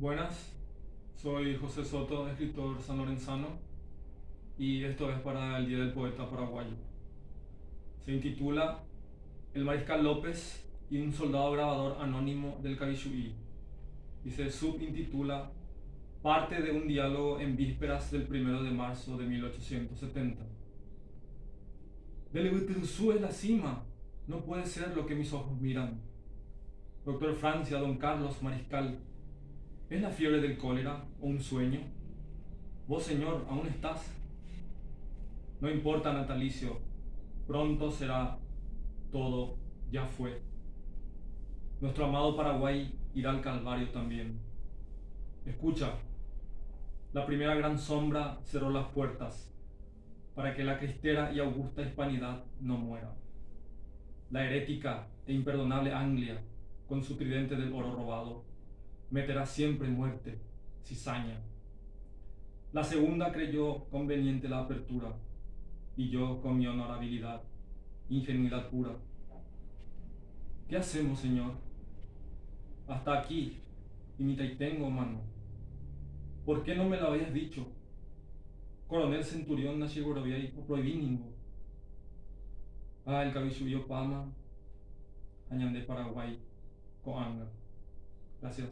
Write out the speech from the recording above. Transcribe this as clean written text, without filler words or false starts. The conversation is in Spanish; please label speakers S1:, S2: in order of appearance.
S1: Buenas, soy José Soto, escritor sanlorenzano, y esto es para el Día del Poeta Paraguayo. Se intitula El Mariscal López y un soldado grabador anónimo del Cabichuí, y se subintitula Parte de un diálogo en vísperas del 1 de marzo de 1870. Del Butrusú es la cima, no puede ser lo que mis ojos miran. Doctor Francia, don Carlos Mariscal, ¿es la fiebre del cólera o un sueño? Vos, señor, aún estás. No importa, natalicio, pronto será todo, ya fue. Nuestro amado Paraguay irá al Calvario también. Escucha, la primera gran sombra cerró las puertas para que la cristera y augusta hispanidad no muera. La herética e imperdonable Anglia, con su tridente del oro robado, meterá siempre muerte, cizaña. La segunda creyó conveniente la apertura, y yo con mi honorabilidad, ingenuidad pura. ¿Qué hacemos, señor? Hasta aquí, y mi tengo, mano. ¿Por qué no me lo habías dicho? Coronel Centurión Nachigoroviay o prohibíningo. El Cabichuyo Pama, Añandé Paraguay, Coanga. Gracias.